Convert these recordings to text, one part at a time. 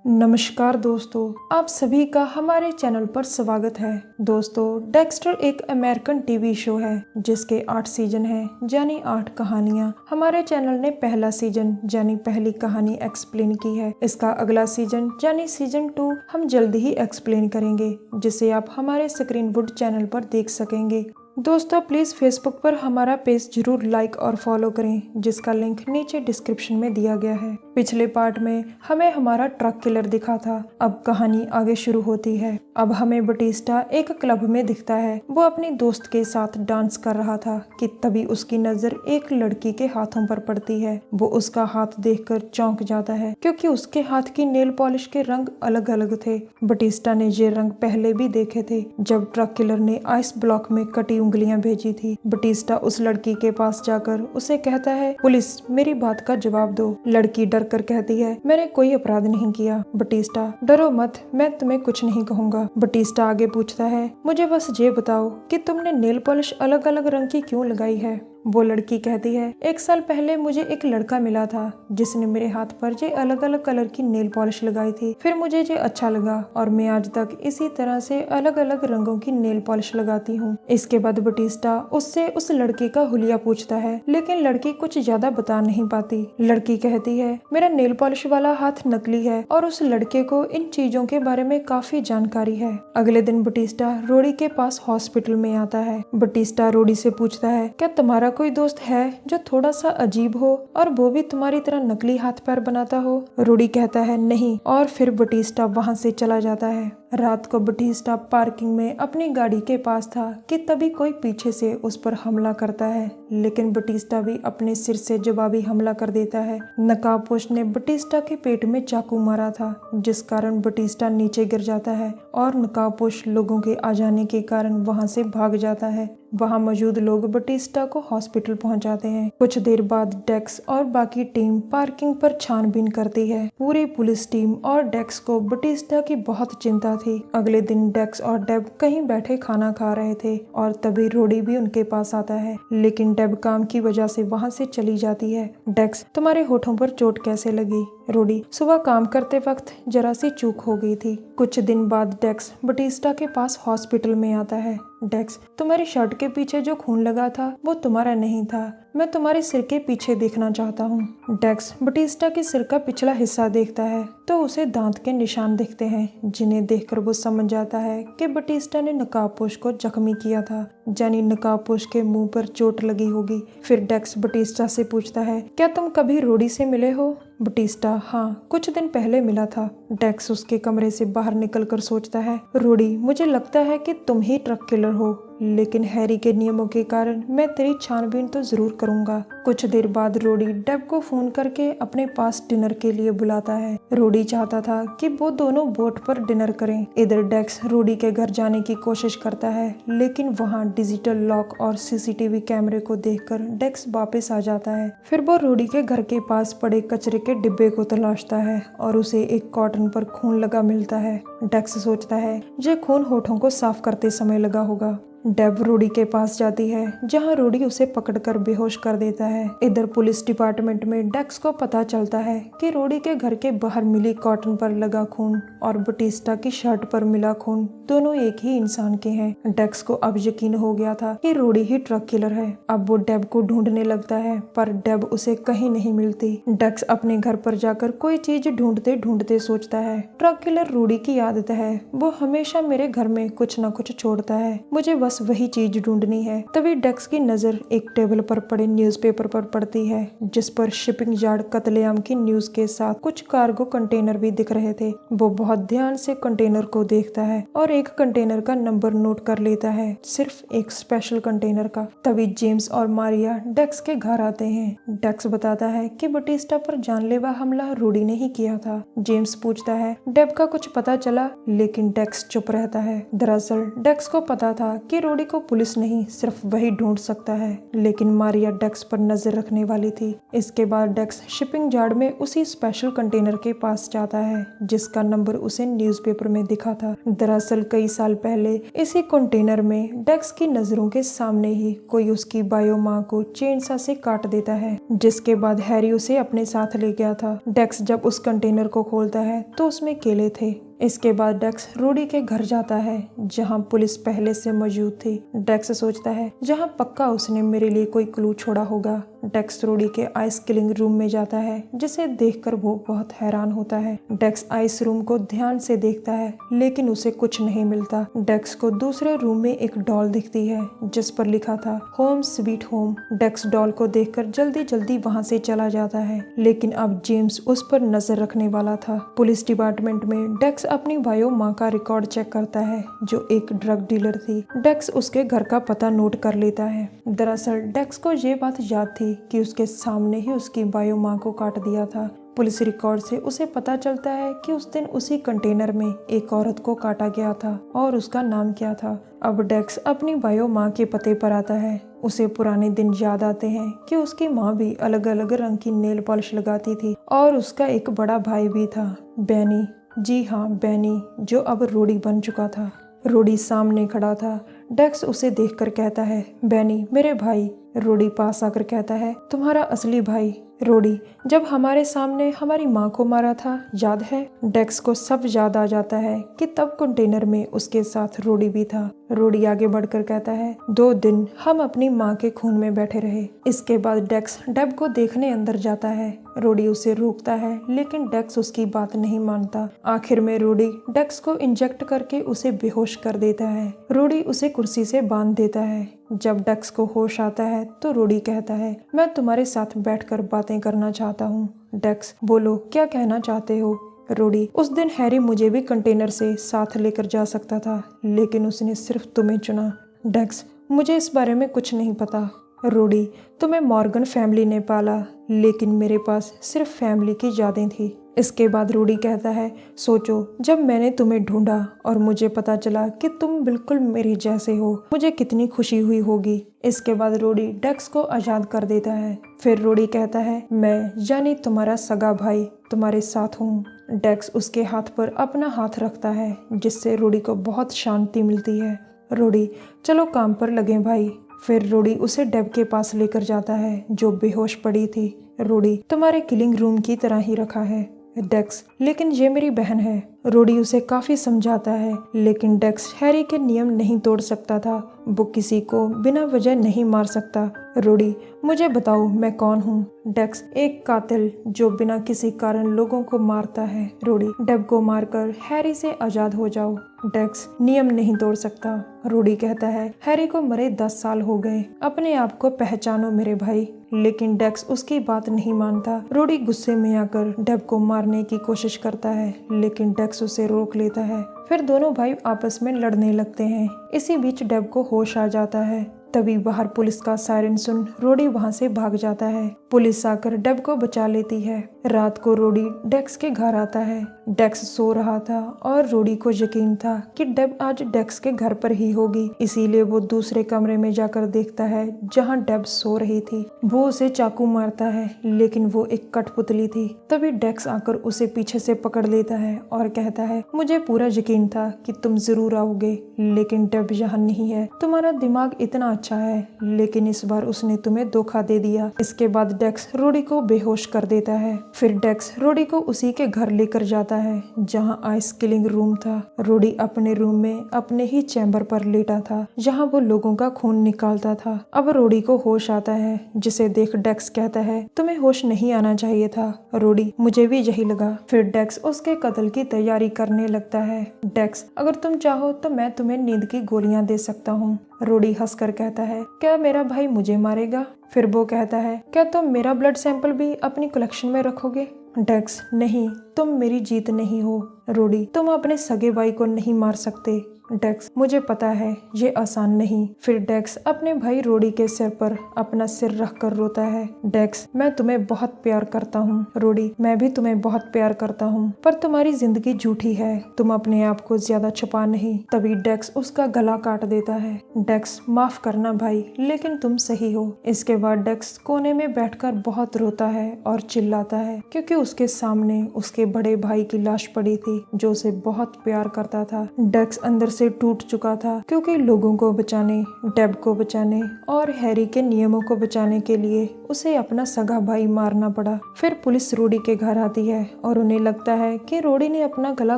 नमस्कार दोस्तों, आप सभी का हमारे चैनल पर स्वागत है। दोस्तों, डेक्स्टर एक अमेरिकन टीवी शो है जिसके 8 सीजन हैं, यानी 8 कहानियां। हमारे चैनल ने पहला सीजन यानी पहली कहानी एक्सप्लेन की है। इसका अगला सीजन यानी सीजन 2 हम जल्द ही एक्सप्लेन करेंगे, जिसे आप हमारे स्क्रीनवुड चैनल पर देख सकेंगे। दोस्तों, प्लीज़ फेसबुक पर हमारा पेज जरूर लाइक और फॉलो करें, जिसका लिंक नीचे डिस्क्रिप्शन में दिया गया है। पिछले पार्ट में हमें हमारा ट्रक किलर दिखा था। अब कहानी आगे शुरू होती है। अब हमें बटिस्टा एक क्लब में दिखता है। वो अपनी दोस्त के साथ डांस कर रहा था कि तभी उसकी नजर एक लड़की के हाथों पर पड़ती है। वो उसका हाथ देखकर चौंक जाता है, क्योंकि उसके हाथ की नेल पॉलिश के रंग अलग अलग थे। बटिस्टा ने ये रंग पहले भी देखे थे, जब ट्रक किलर ने आइस ब्लॉक में कटी उंगलियां भेजी थी। बटिस्टा उस लड़की के पास जाकर उसे कहता है, पुलिस, मेरी बात का जवाब दो। लड़की डर कर कहती है, मैंने कोई अपराध नहीं किया। बटिस्टा, डरो मत, मैं तुम्हें कुछ नहीं कहूँगा। बटिस्टा आगे पूछता है, मुझे बस ये बताओ कि तुमने नेल पॉलिश अलग अलग रंग की क्यों लगाई है। वो लड़की कहती है, 1 साल पहले मुझे एक लड़का मिला था जिसने मेरे हाथ पर ये अलग अलग कलर की नेल पॉलिश लगाई थी। फिर मुझे ये अच्छा लगा और मैं आज तक इसी तरह से अलग अलग रंगों की नेल पॉलिश लगाती हूँ। इसके बाद बटिस्टा उससे उस लड़के का हुलिया पूछता है, लेकिन लड़की कुछ ज्यादा बता नहीं पाती। लड़की कहती है, मेरा नेल पॉलिश वाला हाथ नकली है और उस लड़के को इन चीजों के बारे में काफी जानकारी है। अगले दिन बटिस्टा रोडी के पास हॉस्पिटल में आता है। बटिस्टा रोडी से पूछता है, क्या तुम्हारा कोई दोस्त है जो थोड़ा सा अजीब हो और वो भी तुम्हारी तरह नकली हाथ पैर बनाता हो। रोडी कहता है, नहीं, और फिर बटिस्टा वहां से चला जाता है। रात को बटिस्टा पार्किंग में अपनी गाड़ी के पास था कि तभी कोई पीछे से उस पर हमला करता है, लेकिन बटिस्टा भी अपने सिर से जवाबी हमला कर देता है। नकाबपोश ने बटिस्टा के पेट में चाकू मारा था, जिस कारण बटिस्टा नीचे गिर जाता है और नकाबपोश लोगों के आ जाने के कारण वहां से भाग जाता है। वहां मौजूद लोग बटिस्टा को हॉस्पिटल पहुंचाते हैं। कुछ देर बाद डेक्स और बाकी टीम पार्किंग पर छानबीन करती है। पूरी पुलिस टीम और डेक्स को बटिस्टा की बहुत चिंता थी। अगले दिन डेक्स और डेब कहीं बैठे खाना खा रहे थे और तभी रोडी भी उनके पास आता है, लेकिन डेब काम की वजह से वहां से चली जाती है। डेक्स, तुम्हारे होठों पर चोट कैसे लगी। रोडी, सुबह काम करते वक्त जरा सी चूक हो गई थी। कुछ दिन बाद डेक्स बटिस्टा के पास हॉस्पिटल में आता है। डेक्स, तुम्हारी शर्ट के पीछे जो खून लगा था वो तुम्हारा नहीं था, मैं तुम्हारे सिर के पीछे देखना चाहता हूँ। डेक्स बटिस्टा के सिर का पिछला हिस्सा देखता है तो उसे दांत के निशान दिखते हैं, जिन्हें देखकर वो समझ जाता है कि बटिस्टा ने नकाबपोश को जख्मी किया था, यानी नकाबपोश के मुंह पर चोट लगी होगी। फिर डेक्स बटिस्टा से पूछता है, क्या तुम कभी रोडी से मिले हो। बटिस्टा, हाँ, कुछ दिन पहले मिला था। डेक्स उसके कमरे से बाहर निकलकर सोचता है, रोडी, मुझे लगता है कि तुम ही ट्रक किलर हो, लेकिन हैरी के नियमों के कारण मैं तेरी छानबीन तो जरूर करूंगा। कुछ देर बाद रोडी डेब को फोन करके अपने पास डिनर के लिए बुलाता है। रोडी चाहता था कि वो दोनों बोट पर डिनर करें। इधर डेक्स रोडी के घर जाने की कोशिश करता है, लेकिन वहाँ डिजिटल लॉक और सीसीटीवी कैमरे को देखकर डेक्स वापस आ जाता है। फिर वो रोडी के घर के पास पड़े कचरे के डिब्बे को तलाशता है और उसे एक कॉटन पर खून लगा मिलता है। डेक्स सोचता है, ये खून होठों को साफ करते समय लगा होगा। डेब रोडी के पास जाती है, जहां रोडी उसे पकड़कर बेहोश कर देता है। इधर पुलिस डिपार्टमेंट में डेक्स को पता चलता है कि रोडी के घर के बाहर मिली कॉटन पर लगा खून और बटिस्टा की शर्ट पर मिला खून दोनों एक ही इंसान के हैं। डेक्स को अब यकीन हो गया था कि रोडी ही ट्रक किलर है। अब वो डेब को ढूंढने लगता है, पर डेब उसे कहीं नहीं मिलती। डेक्स अपने घर पर जाकर कोई चीज ढूंढते ढूंढते सोचता है, ट्रक किलर रोडी की आदत है, वो हमेशा मेरे घर में कुछ न कुछ छोड़ता है, मुझे बस वही चीज ढूंढनी है। तभी डेक्स की नजर एक टेबल पर पड़े न्यूज़पेपर पर पड़ती है, जिस पर शिपिंग यार्ड कत्लेआम की न्यूज के साथ कुछ कार्गो कंटेनर भी दिख रहे थे। वो बहुत ध्यान से कंटेनर को देखता है और एक कंटेनर का नंबर नोट कर लेता है, सिर्फ एक स्पेशल कंटेनर का। तभी जेम्स और मारिया डेक्स के घर आते हैं। डेक्स बताता है कि बटिस्टा पर जानलेवा हमला रोडी ने ही किया था। जेम्स पूछता है, डेब का कुछ पता चला, लेकिन डेक्स चुप रहता है। दरअसल डेक्स को पता था कि कि रोडी को पुलिस नहीं सिर्फ वही ढूंढ सकता है, लेकिन मारिया डेक्स पर नजर रखने वाली थी। इसके बाद डेक्स शिपिंग यार्ड में उसी स्पेशल कंटेनर के पास जाता है जिसका नंबर उसे न्यूज़पेपर में दिखा था। दरअसल कई साल पहले इसी कंटेनर में डेक्स की नजरों के सामने ही कोई उसकी बायो माँ को चेनसा से काट देता है, जिसके बाद हैरी उसे अपने साथ ले गया था। डेक्स जब उस कंटेनर को खोलता है तो उसमें केले थे। इसके बाद डेक्स रोडी के घर जाता है जहां पुलिस पहले से मौजूद थी। डेक्स सोचता है जहां पक्का उसने मेरे लिए कोई क्लू छोड़ा होगा। डेक्स रोडी के आइस किलिंग रूम में जाता है जिसे देखकर वो बहुत हैरान होता है। डेक्स आइस रूम को ध्यान से देखता है लेकिन उसे कुछ नहीं मिलता। डेक्स को दूसरे रूम में एक डॉल दिखती है जिस पर लिखा था होम स्वीट होम। डेक्स डॉल को देखकर जल्दी जल्दी वहां से चला जाता है, लेकिन अब जेम्स उस पर नजर रखने वाला था। पुलिस डिपार्टमेंट में डेक्स अपनी बायो माँ का रिकॉर्ड चेक करता है जो एक ड्रग डीलर थी। डेक्स उसके घर का पता नोट कर लेता है। दरअसल डेक्स को ये बात याद थी कि उसके सामने ही उसकी बायो माँ को काट दिया था। पुलिस रिकॉर्ड से उसे पता चलता है कि उस दिन उसी कंटेनर में एक औरत को काटा गया था और उसका नाम क्या था। अब डेक्स अपनी बायो माँ के पते पर आता है। उसे पुराने दिन याद आते हैं कि उसकी माँ भी अलग अलग रंग की नेल पॉलिश लगाती थी और उसका एक बड़ा भाई भी था, बेनी। जी हाँ, बेनी, जो अब रोडी बन चुका था। रोडी सामने खड़ा था। डेक्स उसे देखकर कहता है, बेनी मेरे भाई। रोडी पास आकर कहता है, तुम्हारा असली भाई। रोडी, जब हमारे सामने हमारी माँ को मारा था याद है? डेक्स को सब याद आ जाता है कि तब कंटेनर में उसके साथ रोडी भी था। रोडी आगे बढ़कर कहता है, 2 दिन हम अपनी माँ के खून में बैठे रहे। इसके बाद डेक्स डेब को देखने अंदर जाता है। रोडी उसे रोकता है लेकिन डेक्स उसकी बात नहीं मानता। आखिर में रोडी डेक्स को इंजेक्ट करके उसे बेहोश कर देता है। रोडी उसे कुर्सी से बांध देता है। जब डेक्स को होश आता है तो रोडी कहता है, मैं तुम्हारे साथ बैठकर बातें करना चाहता हूँ। डेक्स, बोलो क्या कहना चाहते हो? रोडी, उस दिन हैरी मुझे भी कंटेनर से साथ लेकर जा सकता था लेकिन उसने सिर्फ तुम्हें चुना। डेक्स, मुझे इस बारे में कुछ नहीं पता। रोडी, तुम्हें मॉर्गन फैमिली ने पाला लेकिन मेरे पास सिर्फ फैमिली की यादें थी। इसके बाद रोडी कहता है, सोचो जब मैंने तुम्हें ढूंढा और मुझे पता चला कि तुम बिल्कुल मेरे जैसे हो, मुझे कितनी खुशी हुई होगी। इसके बाद रोडी डेक्स को आज़ाद कर देता है। फिर रोडी कहता है, मैं यानी तुम्हारा सगा भाई तुम्हारे साथ हूँ। डेक्स उसके हाथ पर अपना हाथ रखता है जिससे रोडी को बहुत शांति मिलती है। रोडी, चलो काम पर लगें भाई। फिर रोडी उसे डेब के पास लेकर जाता है जो बेहोश पड़ी थी। रोडी, तुम्हारे किलिंग रूम की तरह ही रखा है। डेक्स, लेकिन ये मेरी बहन है। रोडी उसे काफी समझाता है लेकिन डेक्स हैरी के नियम नहीं तोड़ सकता था। वो किसी को बिना वजह नहीं मार सकता। रोडी, मुझे बताओ मैं कौन हूँ? डेक्स, एक कातिल जो बिना किसी कारण लोगों को मारता है। रोडी, डेब को मारकर हैरी से आजाद हो जाओ। डेक्स, नियम नहीं तोड़ सकता। रोडी कहता है, हैरी को मरे 10 साल हो गए, अपने आप को पहचानो मेरे भाई। लेकिन डेक्स उसकी बात नहीं मानता। रोडी गुस्से में आकर डेब को मारने की कोशिश करता है लेकिन डेक्स उसे रोक लेता है। फिर दोनों भाई आपस में लड़ने लगते हैं। इसी बीच डेब को होश आ जाता है। तभी बाहर पुलिस का सायरन सुन रोडी वहां से भाग जाता है। पुलिस आकर डेब को बचा लेती है। रात को रोडी डेक्स के घर आता है। डेक्स सो रहा था और रोडी को यकीन था कि डेब आज डेक्स के घर पर ही होगी, इसीलिए वो दूसरे कमरे में जाकर देखता है जहां डेब सो रही थी। वो उसे चाकू मारता है लेकिन वो एक कठपुतली थी। तभी डेक्स आकर उसे पीछे से पकड़ लेता है और कहता है, मुझे पूरा यकीन था कि तुम जरूर आओगे लेकिन डेब यहाँ नहीं है। तुम्हारा दिमाग इतना अच्छा है लेकिन इस बार उसने तुम्हें धोखा दे दिया। इसके बाद डेक्स रोडी को बेहोश कर देता है। फिर डेक्स रोडी को उसी के घर लेकर जाता है जहां आइस किलिंग रूम था। रोडी अपने रूम में अपने ही चैम्बर पर लेटा था जहां वो लोगों का खून निकालता था। अब रोडी को होश आता है जिसे देख डेक्स कहता है, तुम्हें होश नहीं आना चाहिए था। रोडी, मुझे भी यही लगा। फिर डेक्स उसके कत्ल की तैयारी करने लगता है। डेक्स, अगर तुम चाहो तो मैं तुम्हें नींद की गोलियां दे सकता हूँ। रोडी हंसकर कहता है, क्या मेरा भाई मुझे मारेगा? फिर वो कहता है, क्या तुम मेरा ब्लड सैंपल भी अपनी कलेक्शन में रखोगे? डेक्स, नहीं, तुम मेरी जीत नहीं हो। रूडी, तुम अपने सगे भाई को नहीं मार सकते। डेक्स, मुझे पता है ये आसान नहीं। फिर डेक्स अपने भाई रूडी के सिर पर अपना सिर रखकर रोता है। डेक्स, मैं तुम्हें बहुत प्यार करता हूँ। रूडी, मैं भी तुम्हें बहुत प्यार करता हूँ, पर तुम्हारी जिंदगी झूठी है, तुम अपने आप को ज्यादा छुपा नहीं। तभी डेक्स उसका गला काट देता है। डेक्स, माफ करना भाई, लेकिन तुम सही हो। इसके बाद डेक्स कोने में बैठकर बहुत रोता है और चिल्लाता है, क्योंकि उसके सामने उसके बड़े भाई की लाश पड़ी थी जो उसे बहुत प्यार करता था। डेक्स अंदर से टूट चुका था, क्योंकि लोगों को बचाने, डेब को बचाने और हैरी के नियमों को बचाने के लिए उसे अपना सगा भाई मारना पड़ा। फिर पुलिस रूडी के घर आती है और उन्हें लगता है कि रूडी ने अपना गला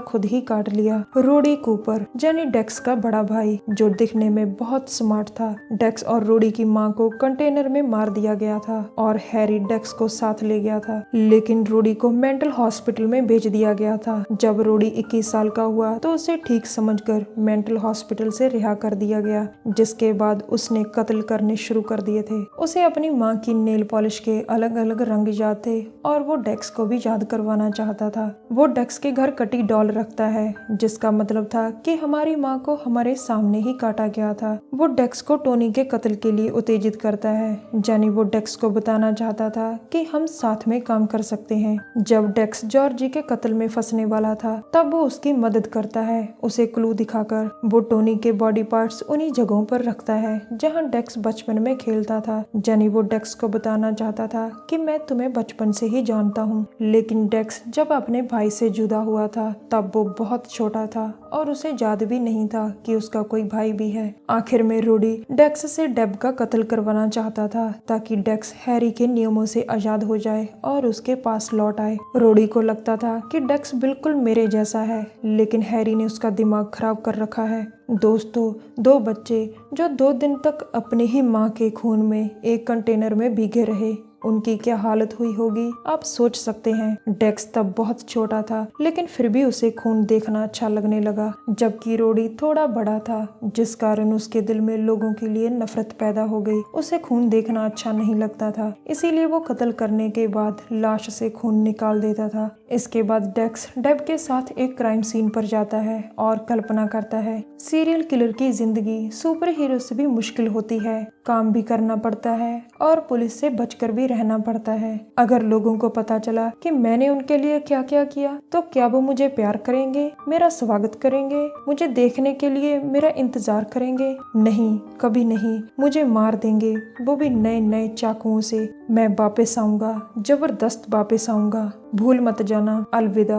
खुद ही काट लिया। रूडी कूपर, यानी डेक्स का बड़ा भाई, जो दिखने में बहुत स्मार्ट था। डेक्स और रूडी की माँ को कंटेनर में मार दिया गया था और हैरी डेक्स को साथ ले गया था, लेकिन रूडी को मेंटल हॉस्पिटल में भेज दिया गया था। जब रूडी 21 साल का हुआ तो उसे ठीक समझकर मेंटल हॉस्पिटल से रिहा कर दिया गया, जिसके बाद उसने कत्ल करने शुरू कर दिए थे। उसे अपनी माँ की नेल पॉलिश के अलग अलग रंग याद थे और वो डेक्स को भी याद करवाना चाहता था। वो डेक्स के घर कटी डॉल रखता है, जिसका मतलब था कि हमारी माँ को हमारे सामने ही काटा गया था। वो डेक्स को टोनी के कत्ल के लिए उत्तेजित करता है, यानी वो डेक्स को बताना चाहता था कि हम साथ में काम कर सकते हैं। जब डेक्स जॉर्जी के कत्ल में फंसने वाला था, तब वो उसकी मदद करता है, उसे क्लू दिखाकर। वो टोनी के बॉडी पार्ट्स उन्हीं जगहों पर रखता है जहां डेक्स बचपन में खेलता था। यानी वो डेक्स को बताना चाहता था कि मैं तुम्हें बचपन से ही जानता हूँ। लेकिन डेक्स जब अपने भाई से जुदा हुआ था तब वो बहुत छोटा था और उसे याद भी नहीं था कि उसका कोई भाई भी है। आखिर में रूडी डेक्स से डेब का कत्ल करवाना चाहता था, ताकि डेक्स हैरी के नियमों से आजाद हो जाए और उसके पास लौट आए। रूडी को लगता था कि डेक्स बिल्कुल मेरे जैसा है, लेकिन हैरी ने उसका दिमाग खराब कर रखा है। दोस्तों, दो बच्चे जो 2 दिन तक अपनी ही माँ के खून में एक कंटेनर में भीगे रहे, उनकी क्या हालत हुई होगी आप सोच सकते हैं। डेक्स तब बहुत छोटा था, लेकिन फिर भी उसे खून देखना अच्छा लगने लगा, जबकि रूडी थोड़ा बड़ा था, जिस कारण उसके दिल में लोगों के लिए नफरत पैदा हो गई। उसे खून देखना अच्छा नहीं लगता था, इसीलिए वो कत्ल करने के बाद लाश से खून निकाल देता था। इसके बाद डेक्स डेब के साथ एक क्राइम सीन पर जाता है और कल्पना करता है, सीरियल किलर की जिंदगी सुपर हीरो से भी मुश्किल होती है, काम भी करना पड़ता है और पुलिस से बचकर भी रहना पड़ता है। अगर लोगों को पता चला कि मैंने उनके लिए क्या क्या किया, तो क्या वो मुझे प्यार करेंगे, मेरा स्वागत करेंगे, मुझे देखने के लिए मेरा इंतजार करेंगे? नहीं, कभी नहीं, मुझे मार देंगे, वो भी नए नए चाकुओं से। मैं वापस आऊंगा, जबरदस्त वापस आऊंगा। भूल मत जाना। अलविदा।